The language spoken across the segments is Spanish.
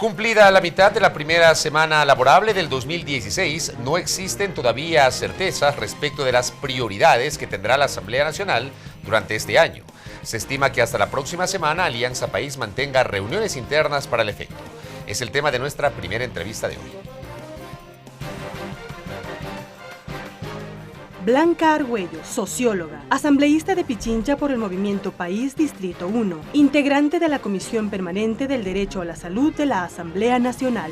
Cumplida la mitad de la primera semana laborable del 2016, no existen todavía certezas respecto de las prioridades que tendrá la Asamblea Nacional durante este año. Se estima que hasta la próxima semana Alianza País mantenga reuniones internas para el efecto. Es el tema de nuestra primera entrevista de hoy. Blanca Argüello, socióloga, asambleísta de Pichincha por el Movimiento País Distrito 1, integrante de la Comisión Permanente del Derecho a la Salud de la Asamblea Nacional.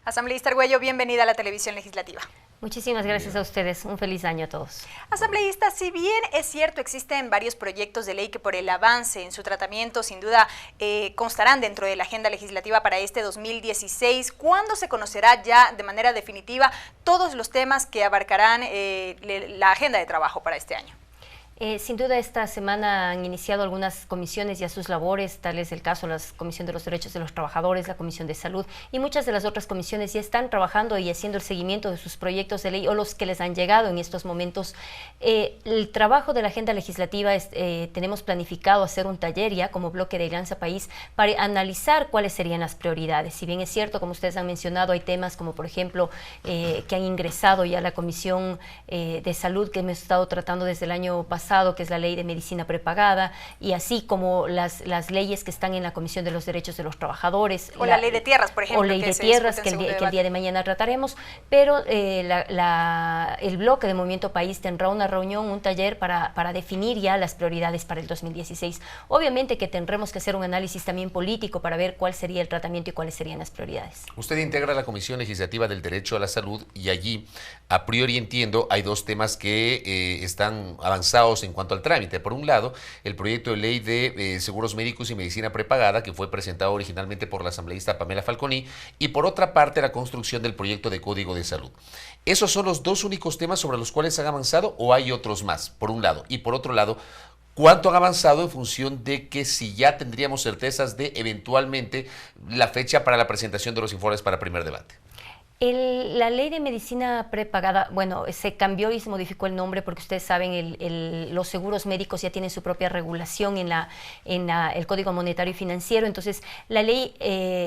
Asambleísta Argüello, bienvenida a la televisión legislativa. Muchísimas gracias a ustedes. Un feliz año a todos. Asambleísta, si bien es cierto, existen varios proyectos de ley que por el avance en su tratamiento sin duda constarán dentro de la agenda legislativa para este 2016, ¿cuándo se conocerá ya de manera definitiva todos los temas que abarcarán la agenda de trabajo para este año? Sin duda esta semana han iniciado algunas comisiones ya sus labores, tal es el caso la Comisión de los Derechos de los Trabajadores, la Comisión de Salud y muchas de las otras comisiones ya están trabajando y haciendo el seguimiento de sus proyectos de ley o los que les han llegado en estos momentos. El trabajo de la agenda legislativa tenemos planificado hacer un taller ya como bloque de Alianza País para analizar cuáles serían las prioridades. Si bien es cierto, como ustedes han mencionado, hay temas como por ejemplo que han ingresado ya a la Comisión de Salud que hemos estado tratando desde el año pasado, que es la ley de medicina prepagada, y así como las leyes que están en la Comisión de los Derechos de los Trabajadores. O la ley de tierras, por ejemplo. O ley de tierras, que el día de mañana trataremos, pero el bloque de Movimiento País tendrá una reunión, un taller para definir ya las prioridades para el 2016. Obviamente que tendremos que hacer un análisis también político para ver cuál sería el tratamiento y cuáles serían las prioridades. Usted integra la Comisión Legislativa del Derecho a la Salud y allí, a priori entiendo, hay dos temas que están avanzados en cuanto al trámite. Por un lado, el proyecto de ley de seguros médicos y medicina prepagada, que fue presentado originalmente por la asambleísta Pamela Falconi, y por otra parte, la construcción del proyecto de Código de Salud. ¿Esos son los dos únicos temas sobre los cuales han avanzado o hay otros más, por un lado? Y por otro lado, ¿cuánto han avanzado en función de que si ya tendríamos certezas de eventualmente la fecha para la presentación de los informes para primer debate? La ley de medicina prepagada, bueno, se cambió y se modificó el nombre porque ustedes saben, los seguros médicos ya tienen su propia regulación en el Código Monetario y Financiero, entonces la ley,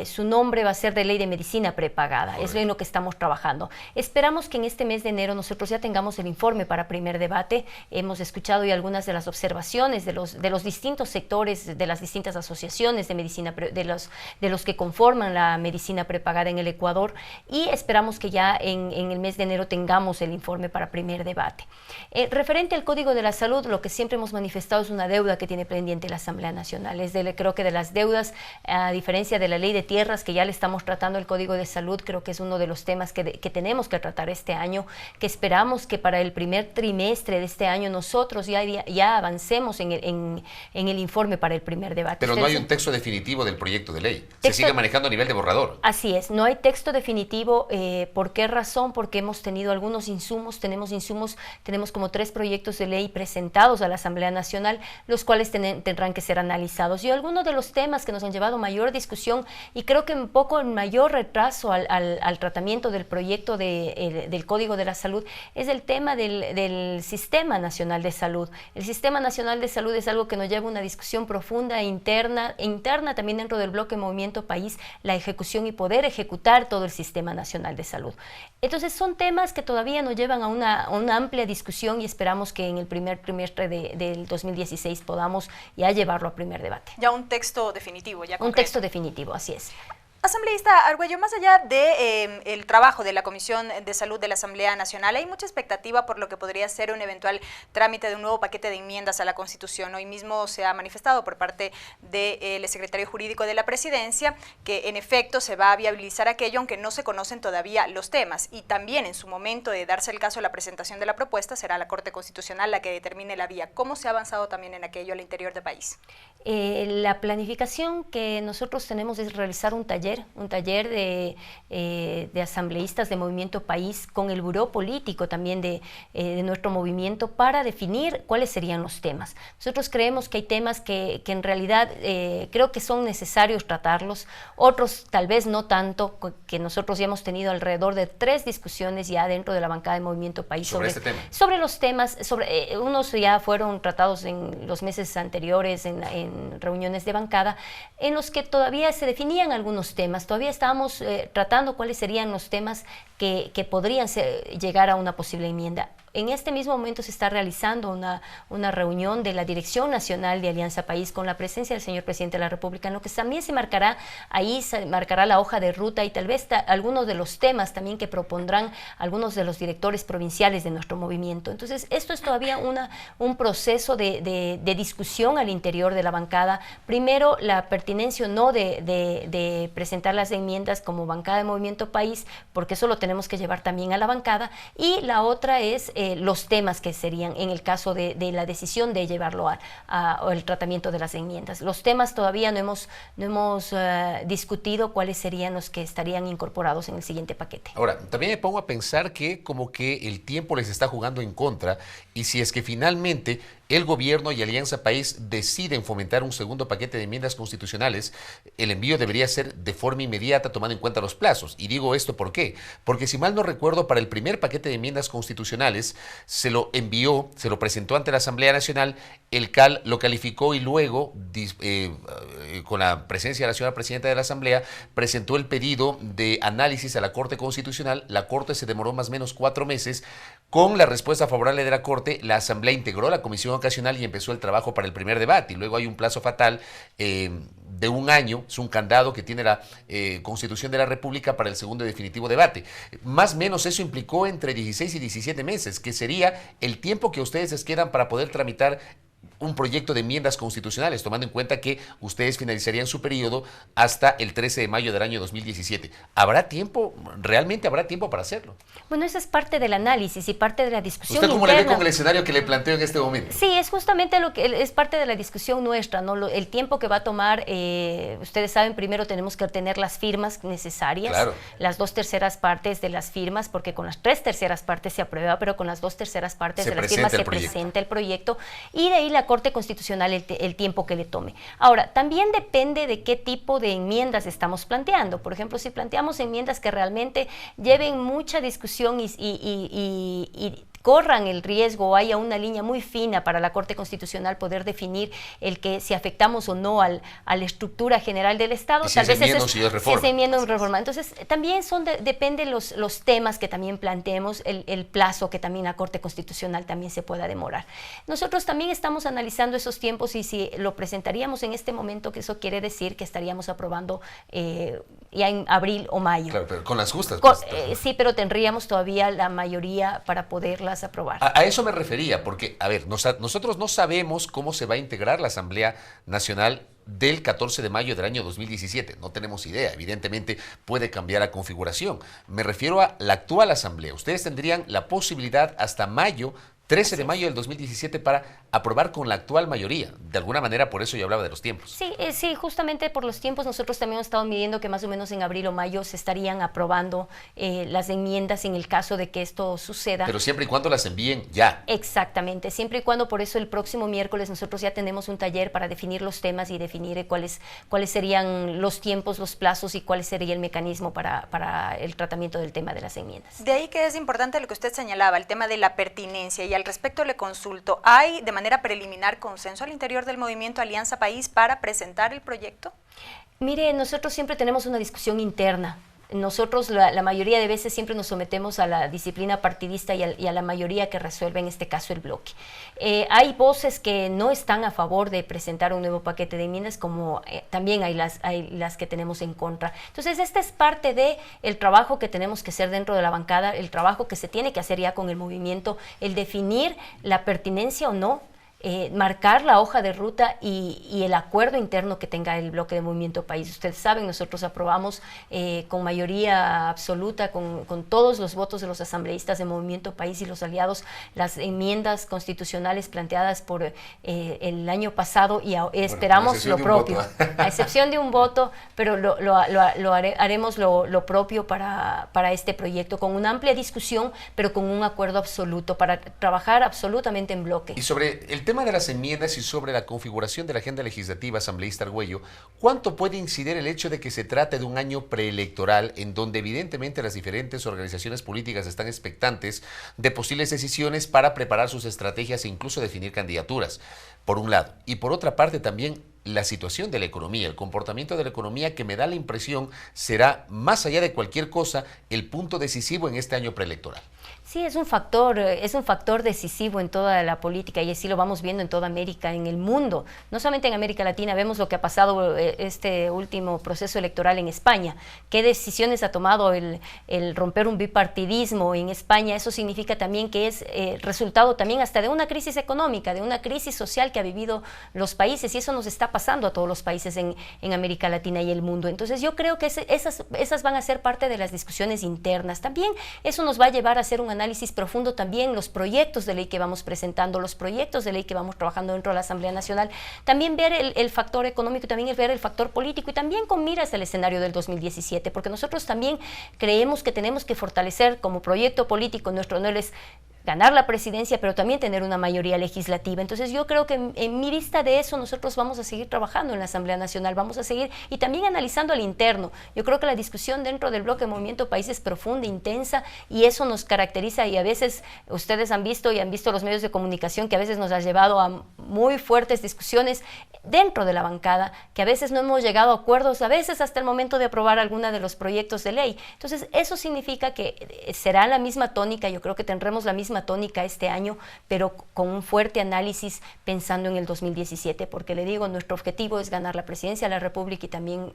su nombre va a ser de ley de medicina prepagada, es en lo que estamos trabajando. Esperamos que en este mes de enero nosotros ya tengamos el informe para primer debate. Hemos escuchado ya algunas de las observaciones de los distintos sectores, de las distintas asociaciones de medicina, de los que conforman la medicina prepagada en el Ecuador, y esperamos que ya en el mes de enero tengamos el informe para primer debate. Referente al Código de la Salud, lo que siempre hemos manifestado es una deuda que tiene pendiente la Asamblea Nacional. Creo que de las deudas, a diferencia de la ley de tierras, que ya le estamos tratando el Código de Salud, creo que es uno de los temas que tenemos que tratar este año, que esperamos que para el primer trimestre de este año nosotros ya avancemos en el informe para el primer debate. Pero no hay un texto definitivo del proyecto de ley. Se sigue manejando a nivel de borrador. Así es, no hay texto definitivo. ¿Por qué razón? Porque hemos tenido algunos insumos, tenemos como 3 proyectos de ley presentados a la Asamblea Nacional, los cuales tendrán que ser analizados. Y algunos de los temas que nos han llevado mayor discusión y creo que un poco en mayor retraso al tratamiento del proyecto del Código de la Salud es el tema del Sistema Nacional de Salud. El Sistema Nacional de Salud es algo que nos lleva a una discusión profunda e interna también dentro del bloque Movimiento País, la ejecución y poder ejecutar todo el Sistema Nacional de Salud. Entonces son temas que todavía nos llevan a una amplia discusión y esperamos que en el primer trimestre del 2016 podamos ya llevarlo a primer debate. Ya un texto definitivo, ya concreto. Un texto definitivo, así es. Asambleísta Argüello, más allá de el trabajo de la Comisión de Salud de la Asamblea Nacional, hay mucha expectativa por lo que podría ser un eventual trámite de un nuevo paquete de enmiendas a la Constitución. Hoy mismo se ha manifestado por parte del secretario jurídico de la Presidencia que en efecto se va a viabilizar aquello, aunque no se conocen todavía los temas. Y también en su momento de darse el caso de la presentación de la propuesta, será la Corte Constitucional la que determine la vía. ¿Cómo se ha avanzado también en aquello al interior del país? La planificación que nosotros tenemos es realizar un taller un taller de asambleístas de Movimiento País con el buró político también de nuestro movimiento para definir cuáles serían los temas. Nosotros creemos que hay temas que en realidad creo que son necesarios tratarlos, otros tal vez no tanto, que nosotros ya hemos tenido alrededor de 3 discusiones ya dentro de la bancada de Movimiento País sobre este tema. Sobre los temas, unos ya fueron tratados en los meses anteriores en reuniones de bancada, en los que todavía se definían algunos temas, todavía estábamos tratando cuáles serían los temas que podrían llegar a una posible enmienda. En este mismo momento se está realizando una reunión de la Dirección Nacional de Alianza País con la presencia del señor Presidente de la República, en lo que también se marcará la hoja de ruta y tal vez algunos de los temas también que propondrán algunos de los directores provinciales de nuestro movimiento. Entonces, esto es todavía un proceso de discusión al interior de la bancada. Primero, la pertinencia o no de presentar las enmiendas como bancada de Movimiento País, porque eso lo tenemos que llevar también a la bancada, y la otra es los temas que serían en el caso de la decisión de llevarlo al tratamiento de las enmiendas. Los temas todavía no hemos discutido cuáles serían los que estarían incorporados en el siguiente paquete. Ahora, también me pongo a pensar que como que el tiempo les está jugando en contra, y si es que finalmente el gobierno y Alianza País deciden fomentar un segundo paquete de enmiendas constitucionales, el envío debería ser de forma inmediata tomando en cuenta los plazos. Y digo esto ¿por qué? Porque si mal no recuerdo, para el primer paquete de enmiendas constitucionales se lo presentó ante la Asamblea Nacional, el CAL lo calificó y luego, con la presencia de la señora Presidenta de la Asamblea, presentó el pedido de análisis a la Corte Constitucional. La Corte se demoró más o menos 4 meses. Con la respuesta favorable de la Corte, la Asamblea integró la comisión ocasional y empezó el trabajo para el primer debate. Y luego hay un plazo fatal de 1 año, es un candado que tiene la Constitución de la República para el segundo y definitivo debate. Más o menos eso implicó entre 16 y 17 meses, que sería el tiempo que ustedes les quedan para poder tramitar un proyecto de enmiendas constitucionales, tomando en cuenta que ustedes finalizarían su periodo hasta el 13 de mayo del año 2017. ¿Habrá tiempo? ¿Realmente habrá tiempo para hacerlo? Bueno, eso es parte del análisis y parte de la discusión ¿Usted cómo interna. le ve con el escenario que le planteo en este momento? Sí, es justamente lo que es parte de la discusión nuestra, ¿no? El tiempo que va a tomar, ustedes saben, primero tenemos que obtener las firmas necesarias, claro, las 2/3 partes de las firmas, porque con las 3/3 partes se aprueba, pero con las 2/3 partes de las firmas se presenta el proyecto, y de ahí la Corte Constitucional el tiempo que le tome. Ahora, también depende de qué tipo de enmiendas estamos planteando. Por ejemplo, si planteamos enmiendas que realmente lleven mucha discusión y corran el riesgo o haya una línea muy fina para la Corte Constitucional poder definir el que si afectamos o no a la estructura general del Estado, si tal vez si es enmienda o reforma. Entonces, también depende los temas que también planteemos, el plazo que también la Corte Constitucional también se pueda demorar. Nosotros también estamos analizando esos tiempos, y si lo presentaríamos en este momento, que eso quiere decir que estaríamos aprobando ya en abril o mayo. Claro, pero con las justas. Sí, pero tendríamos todavía la mayoría para poderlas aprobar. A eso me refería, porque, a ver, nosotros no sabemos cómo se va a integrar la Asamblea Nacional del 14 de mayo del año 2017. No tenemos idea. Evidentemente puede cambiar la configuración. Me refiero a la actual Asamblea. Ustedes tendrían la posibilidad hasta mayo, 13 de mayo del 2017, para aprobar con la actual mayoría. De alguna manera, por eso yo hablaba de los tiempos. Sí, justamente por los tiempos. Nosotros también hemos estado midiendo que más o menos en abril o mayo se estarían aprobando las enmiendas en el caso de que esto suceda. Pero siempre y cuando las envíen ya. Exactamente, siempre y cuando. Por eso el próximo miércoles nosotros ya tenemos un taller para definir los temas y definir cuáles serían los tiempos, los plazos y cuál sería el mecanismo para el tratamiento del tema de las enmiendas. De ahí que es importante lo que usted señalaba, el tema de la pertinencia, y al respecto le consulto, ¿hay de manera preliminar consenso al interior del movimiento Alianza País para presentar el proyecto? Mire, nosotros siempre tenemos una discusión interna. Nosotros la mayoría de veces siempre nos sometemos a la disciplina partidista y a la mayoría que resuelve en este caso el bloque. Hay voces que no están a favor de presentar un nuevo paquete de enmiendas, como también hay las que tenemos en contra. Entonces, esta es parte del trabajo que tenemos que hacer dentro de la bancada, el trabajo que se tiene que hacer ya con el movimiento, el definir la pertinencia o no marcar la hoja de ruta y el acuerdo interno que tenga el bloque de Movimiento País. Ustedes saben, nosotros aprobamos con mayoría absoluta, con todos los votos de los asambleístas de Movimiento País y los aliados, las enmiendas constitucionales planteadas por el año pasado y esperamos lo propio, a excepción de un voto, pero haremos lo propio para este proyecto, con una amplia discusión, pero con un acuerdo absoluto, para trabajar absolutamente en bloque. Y sobre el tema de las enmiendas y sobre la configuración de la agenda legislativa, asambleísta Argüello, ¿cuánto puede incidir el hecho de que se trate de un año preelectoral en donde evidentemente las diferentes organizaciones políticas están expectantes de posibles decisiones para preparar sus estrategias e incluso definir candidaturas, por un lado? Y por otra parte también la situación de la economía, el comportamiento de la economía, que me da la impresión será, más allá de cualquier cosa, el punto decisivo en este año preelectoral. Sí, es un factor decisivo en toda la política y así lo vamos viendo en toda América, en el mundo. No solamente en América Latina, vemos lo que ha pasado este último proceso electoral en España. ¿Qué decisiones ha tomado el romper un bipartidismo en España? Eso significa también que es resultado también hasta de una crisis económica, de una crisis social que ha vivido los países, y eso nos está pasando a todos los países en América Latina y el mundo. Entonces yo creo que esas van a ser parte de las discusiones internas. También eso nos va a llevar a hacer un análisis profundo también los proyectos de ley que vamos presentando, los proyectos de ley que vamos trabajando dentro de la Asamblea Nacional, también ver el factor económico, también ver el factor político y también con miras al escenario del 2017, porque nosotros también creemos que tenemos que fortalecer como proyecto político nuestro, no es ganar la presidencia, pero también tener una mayoría legislativa. Entonces yo creo que en mi vista de eso nosotros vamos a seguir trabajando en la Asamblea Nacional, vamos a seguir y también analizando al interno. Yo creo que la discusión dentro del bloque de Movimiento País es profunda, intensa, y eso nos caracteriza, y a veces ustedes han visto los medios de comunicación que a veces nos ha llevado a muy fuertes discusiones dentro de la bancada, que a veces no hemos llegado a acuerdos, a veces hasta el momento de aprobar alguna de los proyectos de ley. Entonces eso significa que será la misma tónica, yo creo que tendremos la misma tónica este año, pero con un fuerte análisis pensando en el 2017, porque le digo, nuestro objetivo es ganar la presidencia de la República y también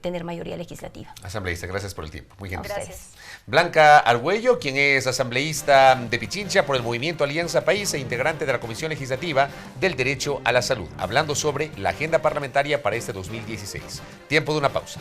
tener mayoría legislativa. Asambleísta, gracias por el tiempo. Muy gentil. Gracias. Blanca Argüello, quien es asambleísta de Pichincha por el Movimiento Alianza País e integrante de la Comisión Legislativa del Derecho a la Salud, hablando sobre la agenda parlamentaria para este 2016. Tiempo de una pausa.